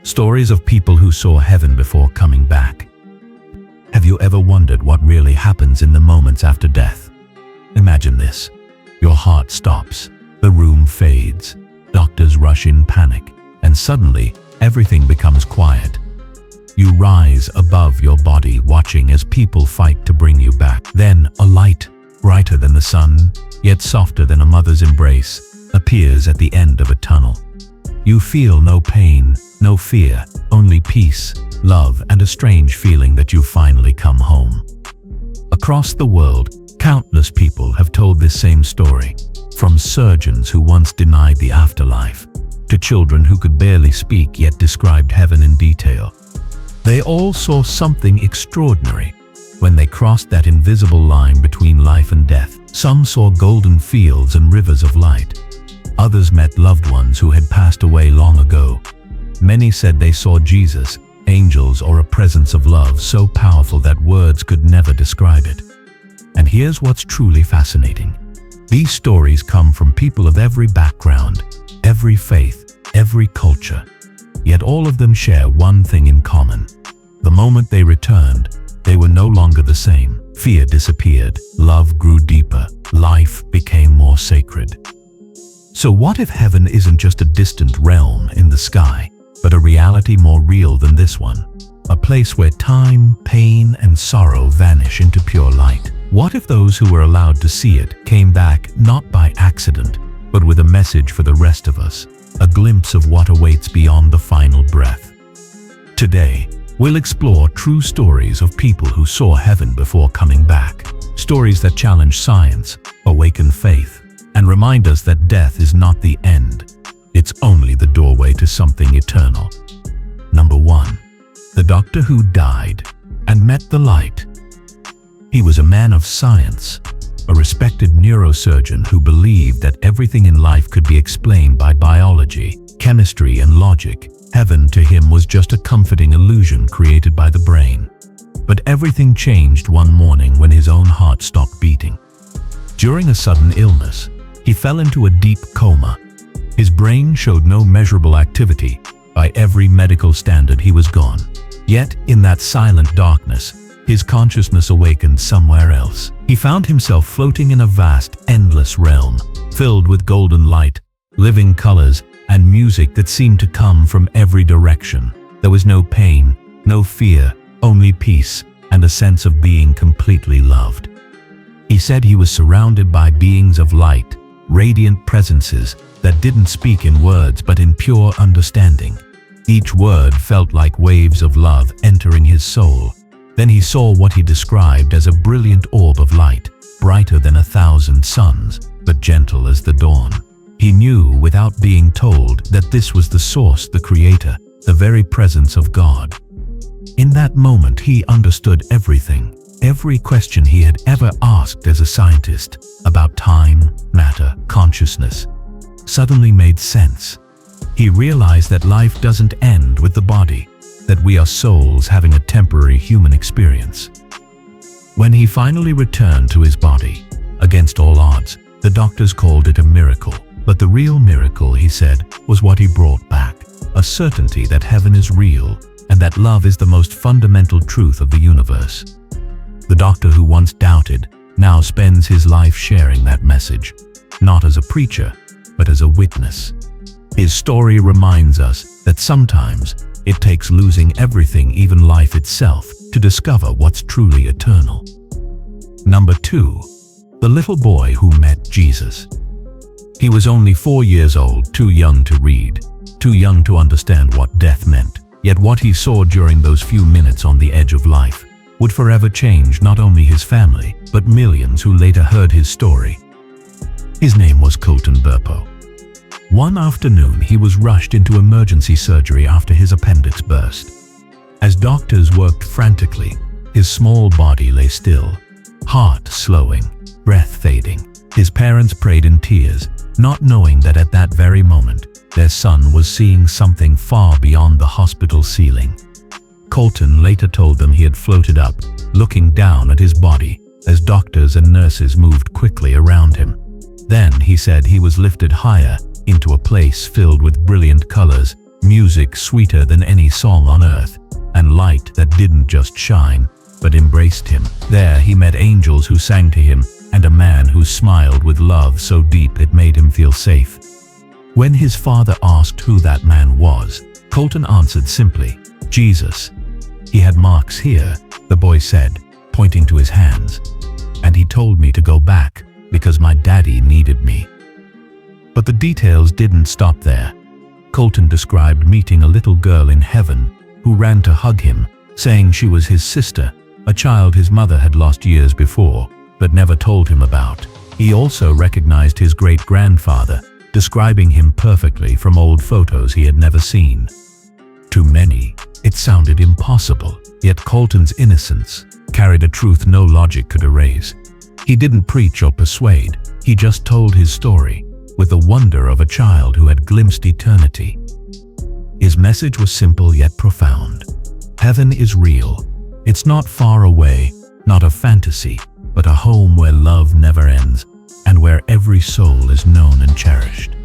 Stories of people who saw heaven before coming back. Have you ever wondered what really happens in the moments after death? Imagine this. Your heart stops, the room fades, doctors rush in panic, and suddenly everything becomes quiet. You rise above your body, watching as people fight to bring you back. Then a light, brighter than the sun, yet softer than a mother's embrace, appears at the end of a tunnel. You feel no pain, no fear, only peace, love, and a strange feeling that you've finally come home. Across the world, countless people have told this same story, from surgeons who once denied the afterlife, to children who could barely speak yet described heaven in detail. They all saw something extraordinary when they crossed that invisible line between life and death. Some saw golden fields and rivers of light. Others met loved ones who had passed away long ago. Many said they saw Jesus, angels, or a presence of love so powerful that words could never describe it. And here's what's truly fascinating. These stories come from people of every background, every faith, every culture. Yet all of them share one thing in common. The moment they returned, they were no longer the same. Fear disappeared, love grew deeper, life became more sacred. So what if heaven isn't just a distant realm in the sky, but a reality more real than this one? A place where time, pain, and sorrow vanish into pure light. What if those who were allowed to see it came back not by accident, but with a message for the rest of us, a glimpse of what awaits beyond the final breath? Today, we'll explore true stories of people who saw heaven before coming back. Stories that challenge science, awaken faith, and remind us that death is not the end. It's only the doorway to something eternal. Number 1. The doctor who died and met the light. He was a man of science, a respected neurosurgeon who believed that everything in life could be explained by biology, chemistry, and logic. Heaven to him was just a comforting illusion created by the brain. But everything changed one morning when his own heart stopped beating. During a sudden illness, he fell into a deep coma. His brain showed no measurable activity. By every medical standard, he was gone. Yet, in that silent darkness, his consciousness awakened somewhere else. He found himself floating in a vast, endless realm, filled with golden light, living colors, and music that seemed to come from every direction. There was no pain, no fear, only peace, and a sense of being completely loved. He said he was surrounded by beings of light, radiant presences that didn't speak in words but in pure understanding. Each word felt like waves of love entering his soul. Then he saw what he described as a brilliant orb of light, brighter than 1,000 suns, but gentle as the dawn. He knew without being told that this was the source, the creator, the very presence of God. In that moment, he understood everything. Every question he had ever asked as a scientist about time, matter, consciousness suddenly made sense. He realized that life doesn't end with the body, that we are souls having a temporary human experience. When he finally returned to his body, against all odds, the doctors called it a miracle. But the real miracle, he said, was what he brought back, a certainty that heaven is real and that love is the most fundamental truth of the universe. The doctor who once doubted now spends his life sharing that message, not as a preacher, but as a witness. His story reminds us that sometimes it takes losing everything, even life itself, to discover what's truly eternal. Number 2. The little boy who met Jesus. He was only 4 years old, too young to read, too young to understand what death meant. Yet what he saw during those few minutes on the edge of life would forever change not only his family, but millions who later heard his story. His name was Colton Burpo. One afternoon, he was rushed into emergency surgery after his appendix burst. As doctors worked frantically, his small body lay still, heart slowing, breath fading. His parents prayed in tears, not knowing that at that very moment, their son was seeing something far beyond the hospital ceiling. Colton later told them he had floated up, looking down at his body as doctors and nurses moved quickly around him. Then he said he was lifted higher into a place filled with brilliant colors, music sweeter than any song on earth, and light that didn't just shine, but embraced him. There he met angels who sang to him, and a man who smiled with love so deep it made him feel safe. When his father asked who that man was, Colton answered simply, "Jesus." "He had marks here," the boy said, pointing to his hands. "And he told me to go back because my daddy needed me." But the details didn't stop there. Colton described meeting a little girl in heaven who ran to hug him, saying she was his sister, a child his mother had lost years before, but never told him about. He also recognized his great-grandfather, describing him perfectly from old photos he had never seen. To many, it sounded impossible, yet Colton's innocence carried a truth no logic could erase. He didn't preach or persuade, he just told his story, with the wonder of a child who had glimpsed eternity. His message was simple yet profound. Heaven is real. It's not far away, not a fantasy, but a home where love never ends, and where every soul is known and cherished.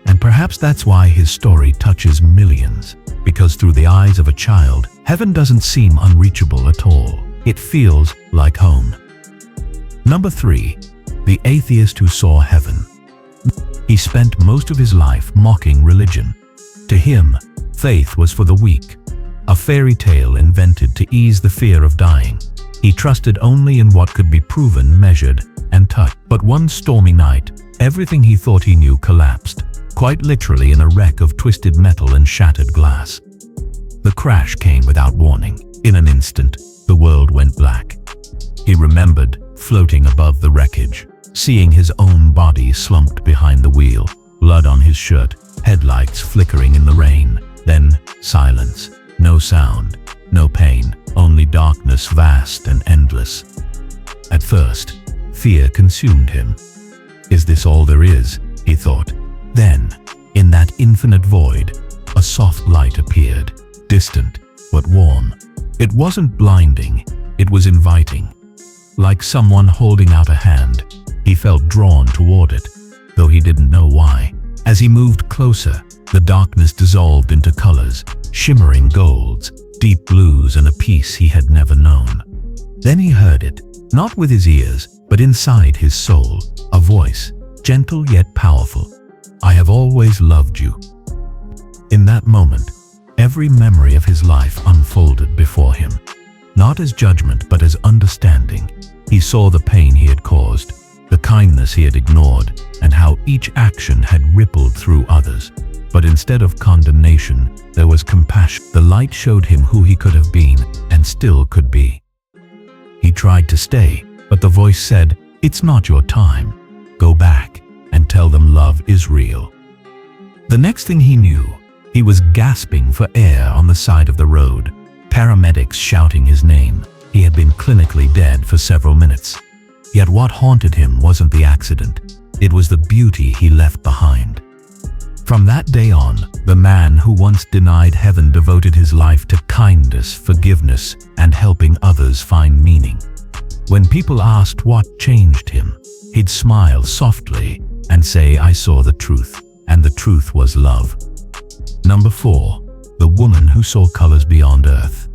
And perhaps that's why his story touches millions, because through the eyes of a child, heaven doesn't seem unreachable at all. It feels like home. Number 3. The atheist who saw heaven. He spent most of his life mocking religion. To him, faith was for the weak, a fairy tale invented to ease the fear of dying. He trusted only in what could be proven, measured, and touched. But one stormy night, everything he thought he knew collapsed, quite literally in a wreck of twisted metal and shattered glass. The crash came without warning. In an instant, the world went black. He remembered floating above the wreckage, seeing his own body slumped behind the wheel, blood on his shirt, headlights flickering in the rain. Then silence. No sound, no pain, only darkness vast and endless. At first, fear consumed him. Is this all there is? He thought. Then, in that infinite void, a soft light appeared, distant but warm. It wasn't blinding, it was inviting. Like someone holding out a hand, he felt drawn toward it, though he didn't know why. As he moved closer, the darkness dissolved into colors, shimmering golds, deep blues, and a peace he had never known. Then he heard it, not with his ears, but inside his soul, a voice, gentle yet powerful. "I have always loved you." In that moment, every memory of his life unfolded before him. Not as judgment, but as understanding. He saw the pain he had caused, the kindness he had ignored, and how each action had rippled through others. But instead of condemnation, there was compassion. The light showed him who he could have been, and still could be. He tried to stay, but the voice said, "It's not your time. Go back and tell them love is real." The next thing he knew, he was gasping for air on the side of the road, paramedics shouting his name. He had been clinically dead for several minutes. Yet what haunted him wasn't the accident. It was the beauty he left behind. From that day on, the man who once denied heaven devoted his life to kindness, forgiveness, and helping others find meaning. When people asked what changed him, he'd smile softly and say, "I saw the truth, and the truth was love." Number 4. The woman who saw colors beyond earth.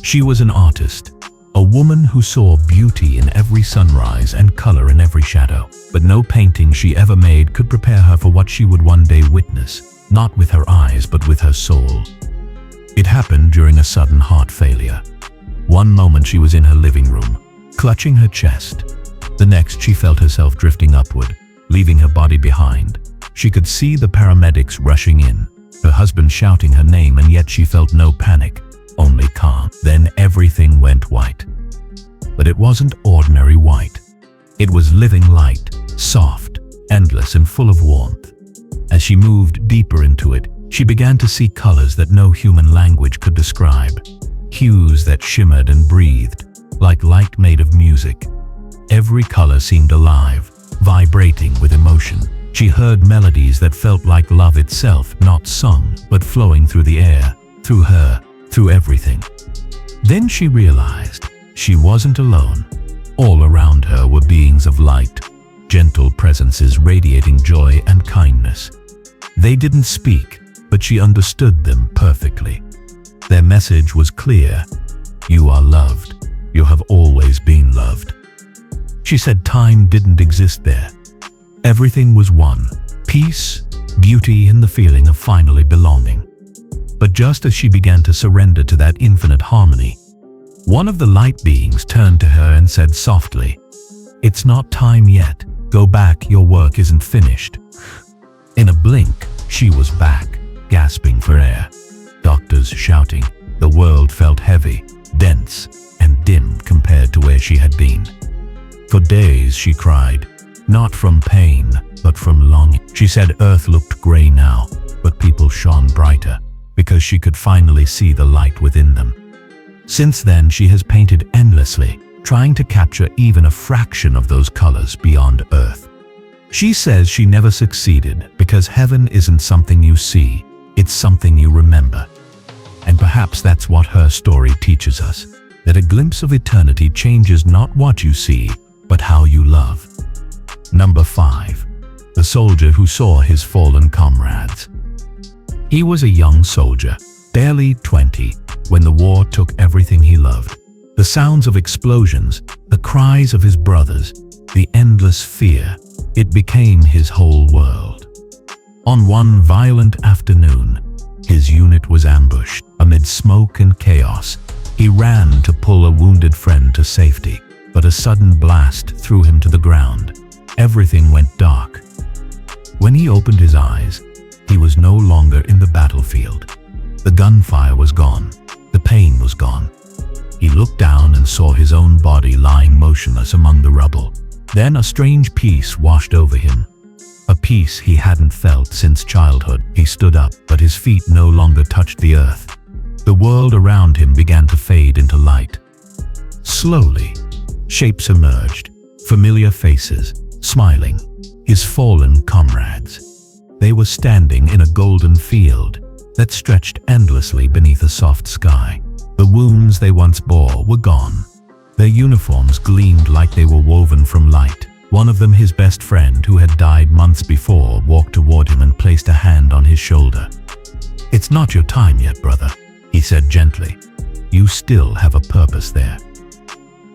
She was an artist, a woman who saw beauty in every sunrise and color in every shadow. But no painting she ever made could prepare her for what she would one day witness, not with her eyes but with her soul. It happened during a sudden heart failure. One moment she was in her living room, clutching her chest. The next she felt herself drifting upward, leaving her body behind. She could see the paramedics rushing in, her husband shouting her name, and yet she felt no panic, only calm. Then everything went white. But it wasn't ordinary white. It was living light, soft, endless, and full of warmth. As she moved deeper into it, she began to see colors that no human language could describe. Hues that shimmered and breathed, like light made of music. Every color seemed alive, vibrating with emotion. She heard melodies that felt like love itself, not sung, but flowing through the air, through her, through everything. Then she realized she wasn't alone. All around her were beings of light, gentle presences radiating joy and kindness. They didn't speak, but she understood them perfectly. Their message was clear. You are loved. You have always been loved. She said time didn't exist there. Everything was one: peace, beauty, and the feeling of finally belonging. But just as she began to surrender to that infinite harmony, one of the light beings turned to her and said softly, "It's not time yet. Go back, your work isn't finished." In a blink, she was back, gasping for air. Doctors shouting. The world felt heavy, dense, and dim compared to where she had been. For days she cried, not from pain, but from longing. She said Earth looked gray now, but people shone brighter, because she could finally see the light within them. Since then, she has painted endlessly, trying to capture even a fraction of those colors beyond Earth. She says she never succeeded because heaven isn't something you see, it's something you remember. And perhaps that's what her story teaches us, that a glimpse of eternity changes not what you see, but how you love. Number 5. The soldier who saw his fallen comrades. He was a young soldier, barely 20, when the war took everything he loved. The sounds of explosions, the cries of his brothers, the endless fear, it became his whole world. On one violent afternoon, his unit was ambushed. Amid smoke and chaos, he ran to pull a wounded friend to safety, but a sudden blast threw him to the ground. Everything went dark. When he opened his eyes, he was no longer in the battlefield. The gunfire was gone. The pain was gone. He looked down and saw his own body lying motionless among the rubble. Then a strange peace washed over him. A peace he hadn't felt since childhood. He stood up, but his feet no longer touched the earth. The world around him began to fade into light. Slowly, shapes emerged, familiar faces, smiling, his fallen comrades. They were standing in a golden field that stretched endlessly beneath a soft sky. The wounds they once bore were gone. Their uniforms gleamed like they were woven from light. One of them, his best friend who had died months before, walked toward him and placed a hand on his shoulder. "It's not your time yet, brother," he said gently. "You still have a purpose there."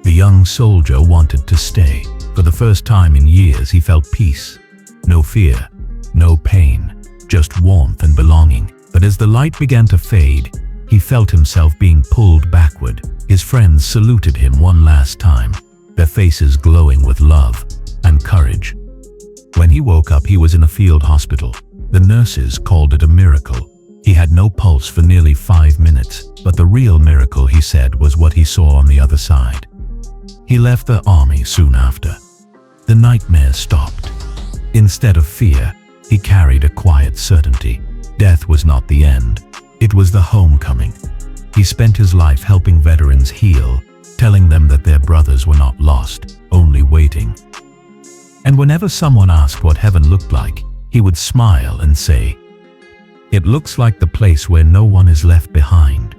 The young soldier wanted to stay. For the first time in years, he felt peace. No fear, no pain, just warmth and belonging. But as the light began to fade, he felt himself being pulled backward. His friends saluted him one last time, their faces glowing with love and courage. When he woke up, he was in a field hospital. The nurses called it a miracle. He had no pulse for nearly 5 minutes, but the real miracle, he said, was what he saw on the other side. He left the army soon after. The nightmares stopped. Instead of fear, he carried a quiet certainty. Death was not the end. It was the homecoming. He spent his life helping veterans heal, telling them that their brothers were not lost, only waiting. And whenever someone asked what heaven looked like, he would smile and say, "It looks like the place where no one is left behind."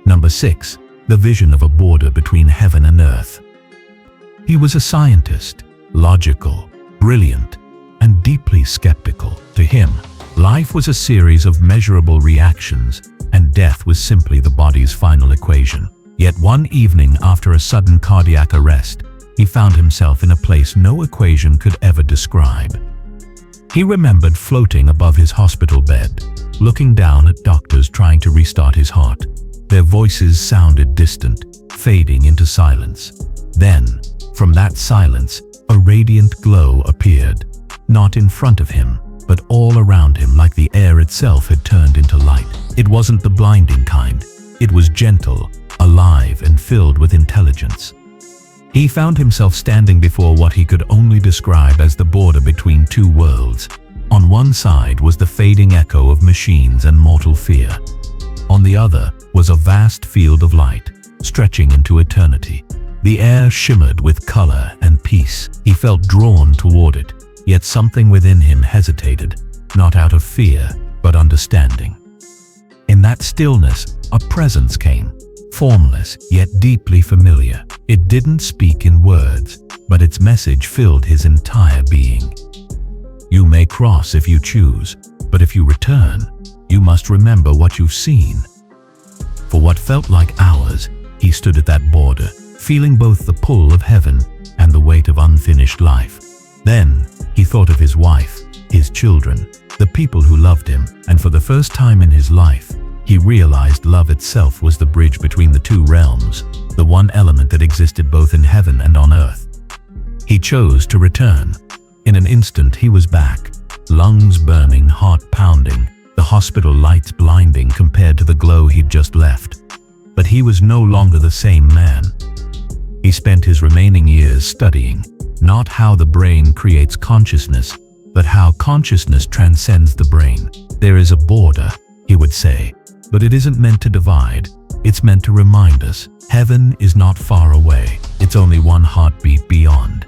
Number 6. The vision of a border between heaven and earth. He was a scientist, logical, brilliant, and deeply skeptical. To him, life was a series of measurable reactions, and death was simply the body's final equation. Yet one evening, after a sudden cardiac arrest, he found himself in a place no equation could ever describe. He remembered floating above his hospital bed, looking down at doctors trying to restart his heart. Their voices sounded distant, fading into silence. Then, from that silence, a radiant glow appeared, not in front of him, but all around him, like the air itself had turned into light. It wasn't the blinding kind. It was gentle, alive, and filled with intelligence. He found himself standing before what he could only describe as the border between two worlds. On one side was the fading echo of machines and mortal fear. On the other was a vast field of light, stretching into eternity. The air shimmered with color and peace. He felt drawn toward it, yet something within him hesitated, not out of fear, but understanding. In that stillness, a presence came, formless yet deeply familiar. It didn't speak in words, but its message filled his entire being. "You may cross if you choose, but if you return, "You must remember what you've seen." For what felt like hours, he stood at that border, feeling both the pull of heaven and the weight of unfinished life. Then, he thought of his wife, his children, the people who loved him, and for the first time in his life, he realized love itself was the bridge between the two realms, the one element that existed both in heaven and on earth. He chose to return. In an instant, he was back, lungs burning, heart pounding, the hospital lights blinding compared to the glow he'd just left. But he was no longer the same man. He spent his remaining years studying, not how the brain creates consciousness, but how consciousness transcends the brain. There is a border, he would say, but it isn't meant to divide. It's meant to remind us, heaven is not far away. It's only one heartbeat beyond.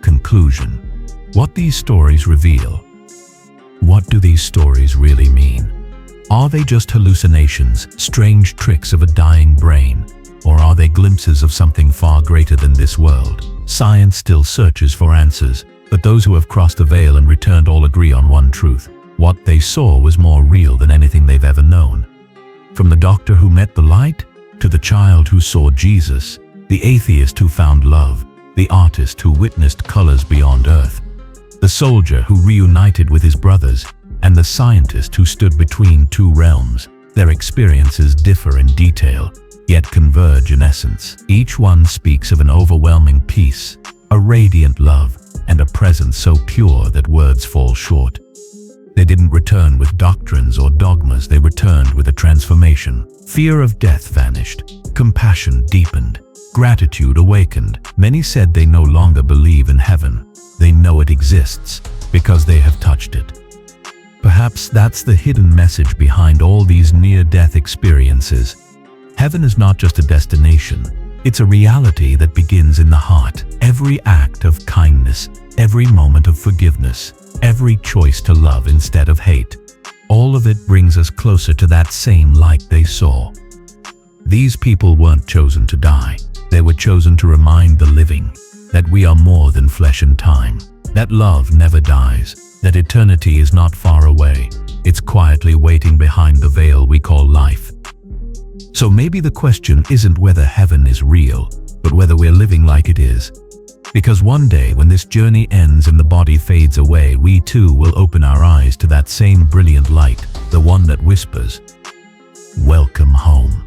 Conclusion. What these stories reveal. What do these stories really mean? Are they just hallucinations, strange tricks of a dying brain? Or are they glimpses of something far greater than this world? Science still searches for answers, but those who have crossed the veil and returned all agree on one truth. What they saw was more real than anything they've ever known. From the doctor who met the light, to the child who saw Jesus, the atheist who found love, the artist who witnessed colors beyond earth, the soldier who reunited with his brothers, and the scientist who stood between two realms, their experiences differ in detail, yet converge in essence. Each one speaks of an overwhelming peace, a radiant love, and a presence so pure that words fall short. They didn't return with doctrines or dogmas, they returned with a transformation. Fear of death vanished, compassion deepened, gratitude awakened. Many said they no longer believe in heaven. They know it exists because they have touched it. Perhaps that's the hidden message behind all these near-death experiences. Heaven is not just a destination, it's a reality that begins in the heart. Every act of kindness, every moment of forgiveness, every choice to love instead of hate, all of it brings us closer to that same light they saw. These people weren't chosen to die. They were chosen to remind the living that we are more than flesh and time, that love never dies, that eternity is not far away. It's quietly waiting behind the veil we call life. So maybe the question isn't whether heaven is real, but whether we're living like it is. Because one day when this journey ends and the body fades away, we too will open our eyes to that same brilliant light, the one that whispers, "Welcome home."